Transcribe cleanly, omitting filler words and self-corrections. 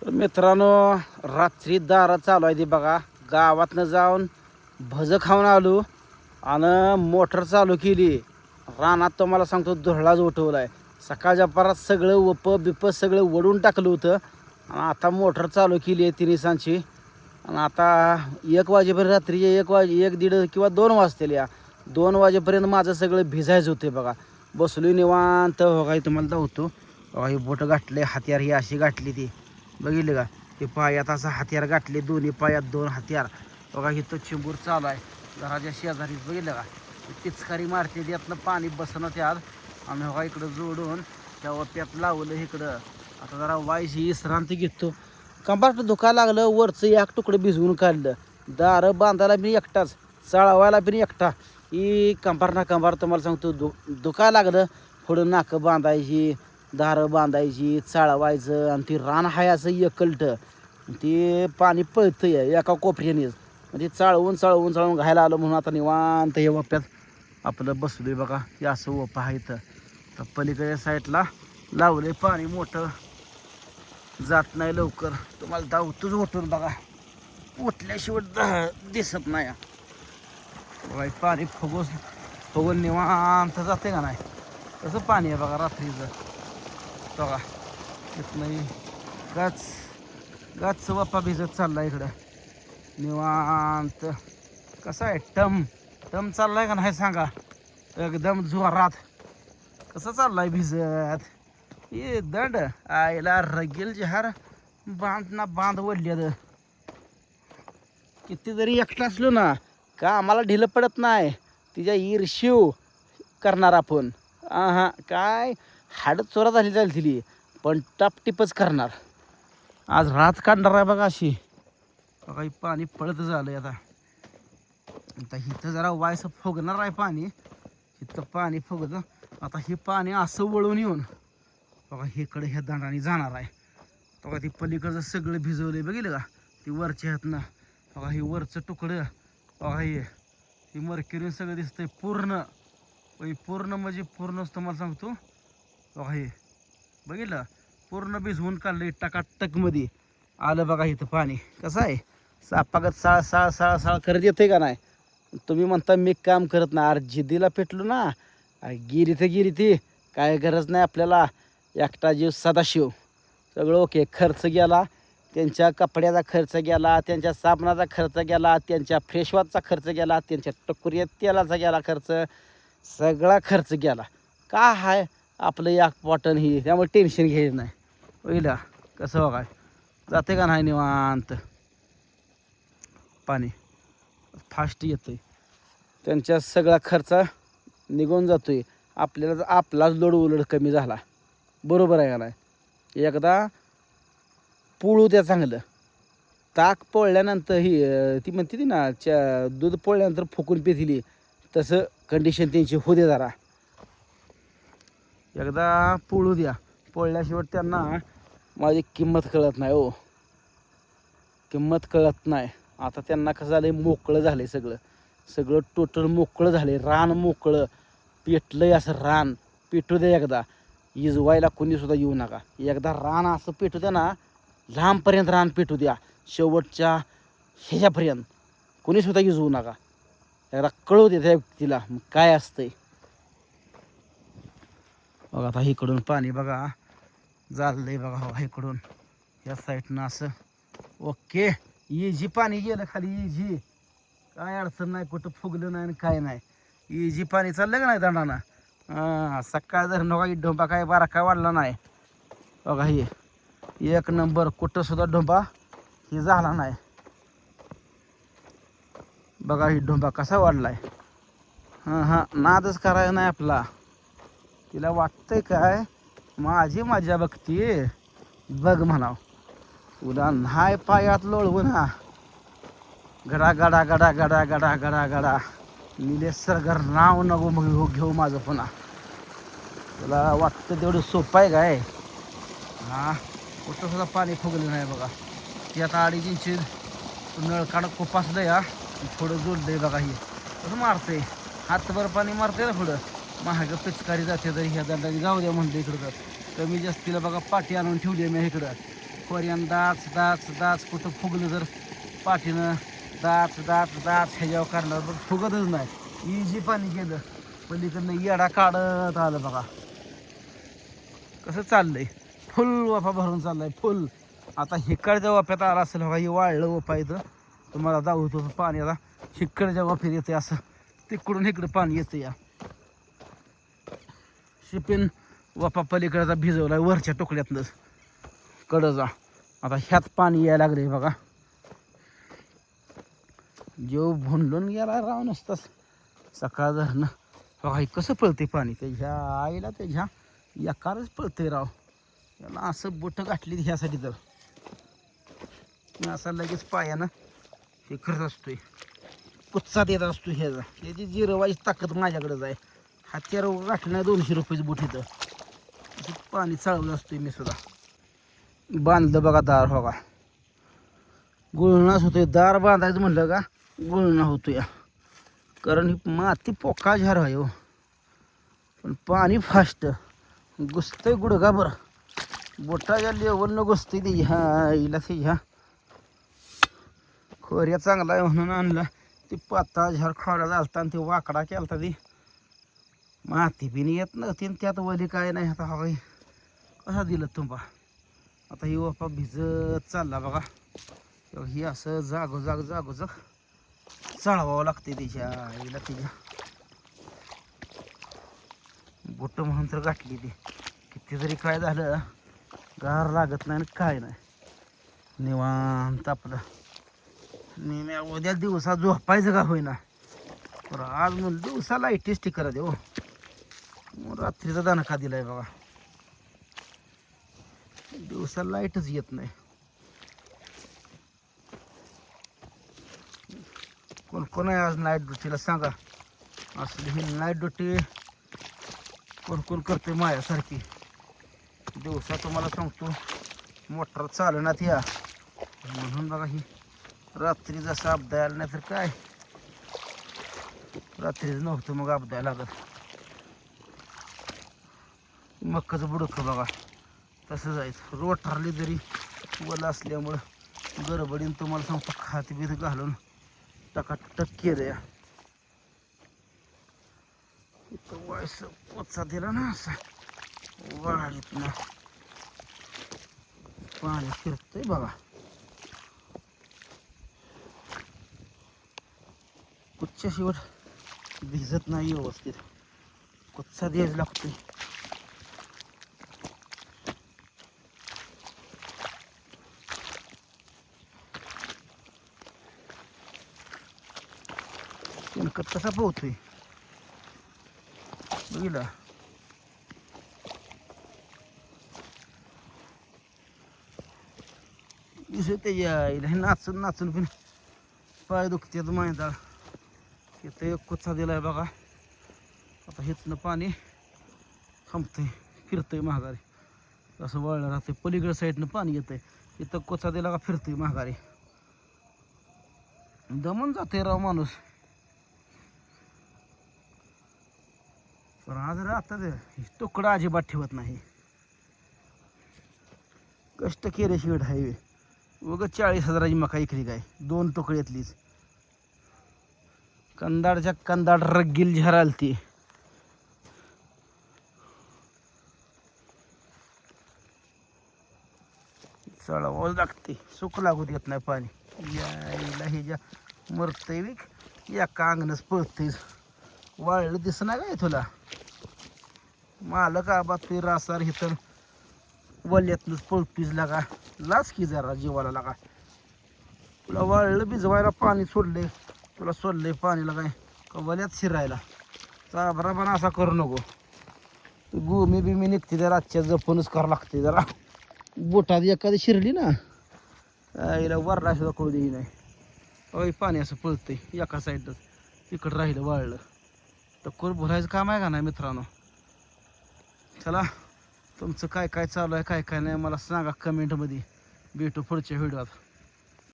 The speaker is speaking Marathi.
तर मित्रांनो, रात्री दारा चालू आहे ती बघा. गावातनं जाऊन भजं खाऊन आलो आणि मोटर चालू केली. रानात तुम्हाला सांगतो धुरळाच उठवलाय. सकाळच्या परात सगळं वप बिप सगळं वडून टाकलं होतं आणि आता मोटर चालू केली आहे तिन्हीसांची. आणि आता 1 वाजेपर्यंत रात्रीचे 1 दीड किंवा 2 वाजतील. या 2 वाजेपर्यंत माझं सगळं भिजायचं होते बघा. बसलो निवांत. हो काही तुम्हाला धावतो ही बोट गाठले, हात्यार ही अशी गाठली ती बघितले का. ते पायात असं हात्यार गाठले, दोन्ही पायात 2 हात्यार बघा. इथं चिंबूर चालू आहे घराच्या शेजारी बघितलं का. पिचकारी मारते त्यातनं पाणी बसणं त्यात. आम्ही बघा इकडं जोडून त्या ओप्यात लावलं इकडं. आता जरा वायची विश्रांती घेतो. कंबारट दुखायला लागलं. वरचं 1 तुकडं भिजवून काढलं. दारं बांधायला मी एकटाच, चाळवायला पण एकटा. ही कंबार ना कंबार तुम्हाला सांगतो दुखायला लागलं. पुढं नाकं बांधायची, दारं बांधायची, चाळवायचं. आणि ती रान आहे असं एकलटं, ते पाणी पळतं आहे एका कोपऱ्यानेच. म्हणजे चाळवून चाळवून चाळवून घायला आलं म्हणून आता निवांत हे वप्यात आपलं बसलोय बघा. हे असं वपा आहे इथं. तर पलीकडे साईडला लावले पाणी मोठं, जात नाही लवकर. तुम्हाला धावतोच उठून बघा, उठल्याशिवाय दिसत नाही. बाई पाणी फुगून निवांत जाते का नाही तसं पाणी आहे बघा रात्रीचं बघा. तिथनं गाच गाच वापा भिजत चालला इकडं निवांत. कसं आहे टम टम चाललाय का नाही सांगा. एकदम जोरात कसं चाललाय भिजत. हे दंड आईला रगेल जहार बांध ना बांध वडल्यात. किती जरी एकटा असलो ना का आम्हाला ढिलं पडत नाही. तिच्या ईर्ष्यू करणार आपण. हां काय हाडत चोरा झाली चालतील पण टापटिपच करणार. आज रात काढणार आहे बघा अशी बघा. पाणी पळत झालं आता. आता इथं जरा वायस फुगणार आहे पाणी. इथं पाणी फुगतं. आता हे पाणी असं वळून येऊन बघा इकडे ह्या दांडाने जाणार आहे बघा. ती पलीकडचं सगळं भिजवलं बघितलं का. ती वरच्या ह्यातनं बघा. हे वरचं तुकडं बघा. हे मरक्युरी सगळं दिसतंय पूर्ण. पूर्ण म्हणजे पूर्णच तुम्हाला सांगतो बघा. हे बघितलं पूर्ण भिजवून काढलं टकाटकमध्ये आलं बघा. इथं पाणी कसं आहे सापागत साळ साळ साळ साळ करत येते का नाही. तुम्ही म्हणता मी काम करत नाही. अरे जिद्दीला पेटलो ना, गिरी ती काय गरज नाही आपल्याला. एकटा जीव सदाशिव. सगळं ओके. खर्च गेला, त्यांच्या कपड्याचा खर्च गेला, त्यांच्या साबणाचा खर्च गेला, त्यांच्या फ्रेशवॉशचा खर्च गेला, त्यांच्या टकुऱ्यात तेलाचा गेला खर्च, सगळा खर्च गेला. का आहे आपलं एक बॉटल ही, त्यामुळे टेन्शन घ्यायचं नाही. पहिला कसं बघाय जाते का नाही निवांत. पाणी फास्ट येतं आहे. त्यांच्या सगळा खर्च निघून जातो आहे. आपल्याला आपलाच लोड उलट कमी झाला. बरोबर आहे का नाही. एकदा पोळू द्या चांगलं. ताक पोळल्यानंतर ती म्हणते ती ना दूध पोळल्यानंतर फुकून पिथिली तसं कंडिशन त्यांची होऊ दे जरा. एकदा पोळू द्या. पोळल्याशिवाय त्यांना माझी किंमत कळत नाही हो. किंमत कळत नाही. आता त्यांना कसं झालं आहे मोकळं झालं आहे सगळं. सगळं टोटल मोकळं झालं आहे. रान मोकळं पेटलं आहे असं रान. पेटू द्या एकदा. इजवायला कोणीसुद्धा येऊ नका. एकदा रान असं पेटू द्या ना, लांबपर्यंत रान पेटू द्या. शेवटच्या ह्याच्यापर्यंत कोणीसुद्धा इजवू नका. एकदा कळू दे त्या व्यक्तीला मग काय असतंय बघा. आता इकडून पाणी बघा झालंय बघा. हो इकडून या साईडनं असं ओके. इजी पाणी गेलं खाली. इजी काय अडचण नाही. कुठं फुगलं नाही काय नाही. इजी पाणी चाललं का नाही दंडानं. सकाळ जर नका डोंबा काय बारका वाढला नाही बघा. हे 1 नंबर. कुठं सुद्धा डोंबा हे झाला नाही बघा. ही डोंबा कसा वाढलाय. नादच करायचा नाही आपला. तिला वाटतंय काय माझी मजा बघती बघ म्हणाव. उद्या नाही पायात लोळवू ना गडा गडा गडा गडा गडा गडा गडा निलेसरगर नाव नको मग घेऊ माझं पुन्हा. तुला वाटतं तेवढं सोपं आहे काय. कुठं सुद्धा पाणी फुगलं नाही बघा. ती आता 2.5 इंची नळकाडं कोपासलं या थोडं जोडलंय बघा. ही कसं मारतंय हातभर पाणी मारतंय ना पुढं. महाग पिचकारी जाते तरी ह्या दंडाने जाऊ द्या म्हणलं इकडं. तर कमी जास्तीला बघा पाठी आणून ठेवली आहे मी इकडं. खोऱ्यानं दाच दाच दाच कुठं फुगलं जर पाठीनं दाच दाच दाच ह्याच्यावर करणार बघ फुगतच नाही इजी पाणी गेलं पलीकडनं येडा काढत आलं बघा कसं चाललंय फुल वाफा भरून चाललाय फुल आता हिकडच्या वाफ्यात आला असेल बघा हे वाळलं वाफा इथं तुम्हाला दाखवतो पाणी आता हिकडच्या वाफेत येते असं तिकडून इकडं पाणी येतं या शिपिन वाफा पलीकडचा भिजवलाय वरच्या तुकड्यातनंच कडचा आता ह्यात पाणी यायला लागले बघा जेव भुनलून गेला राव नसताच सकाळ धरणं बघा हे कसं पळते पाणी त्याच्या आईला त्याच्या एकारच पळते राव त्याला असं बोटं गाठली ह्यासाठी तर असं लगेच पायानं हे करत असतोय कुच्चात येत असतो ह्याचा त्याची जिरवायची ताकद माझ्याकडेच आहे हात्यार गाठलं नाही 200 रुपयाचं बोट इथं असं पाणी चाळवलं असतोय मी सुद्धा बांधलं बघा दार हो का गुळणाच होतोय दार बांधायचं म्हणलं का गुळणा होतो या कारण ही माती पोका झार आहे हो पण पाणी फास्ट घुसतंय गुडघा बरं बोटाच्या लेवलनं घुसतंय ते ह्या हिला ते ह्या खोऱ्या चांगला आहे म्हणून आणला ते पाता झार खोडा झालता आणि ते वाकडा केलता ती माती बिनी येत नव्हती आणि त्यात वली काय नाही आता हवा कसा दिलं तुम्हा आता ही वापा भिजत चालला बघा ही असं जागोजाग जागोजाग चाळवावं लागते तिच्या आईला तिच्या बोट म्हणून तर गाठली ती किती जरी काय झालं गार लागत नाही आणि काय नाही निवांत आपलं नेहमी उद्या दिवसा झोपायचं का होईना बरं आज म्हणून दिवसा लाईटीच ती करा देऊ रात्रीचा दणका दिलाय बघा दिवसा लाईटच येत नाही कोण कोण आहे आज नाईट ड्युटीला सांगा असली ही नाईट ड्युटी कोण कोण करते मायासारखी दिवसा तुम्हाला सांगतो मोटर चालण्यात या म्हणून बघा ही रात्री जसं अपदायला नाही तर काय रात्रीच नव्हतं मग अपदायला लागत मक्काचं बुडकं बघा तसं जायचं रोटारली जरी वल असल्यामुळं गडबडीन तुम्हाला सांगतो खात बीत घालून टकाटक केलं या इथं वयस पोचा दिला ना असा वाढीत ना पाणी फिरतंय बघा कुच्च्या शेवट भिजत नाही व्यवस्थित कुच्चा द्यायला लागतोय शेणखत कसा पोहतोय बघितला दिसत त्याच्या नाचून नाचून पण पाय दुखतात मैदाळ इथं एक कुच्चा दिलाय बघा आता हिथनं पाणी थांबतंय फिरतंय महागारी असं वळलं राहतंय पलीकडे साईडनं पाणी येतंय इथं कुच्चा दिला का फिरतंय महागारी दमून जाते राव माणूस पण आज आता तुकडा अजिबात ठेवत नाही कष्ट केल्याशिवाय हायवे उगाच 40,000ची मका इकली काय 2 तुकड्यातलीच कंदाडच्या कंदाड रगील झराल ती चढवावं लागते सुख लागू देत नाही पाणी यायला हे ज्या मरतंय विक या कांगणच पळतंय वाळलं दिसणार काय तुला मालक आबा ते रासार हे तर वल्यातनंच पळतोयच लागा लाच की जरा जीवाला लागा तुला वाळलं भिजवायला पाणी सोडले तुला सोडलंय पाणीला काय का वल्यात शिरायला चाबरा पण असा करू नको गोमी बिमी निघते त्या रातच्या जपूनच करावं लागते जरा बोटात एखादी शिरली ना याला वरला सुद्धा कळू देई नाही अय पाणी असं पळतंय एका साईडच तिकडं राहिलं वाळलं तर कोण भरायचं काम आहे का नाही मित्रांनो चला तुमचं काय काय चालू आहे काय काय नाही मला सांगा कमेंटमध्ये भेटू पुढच्या व्हिडिओत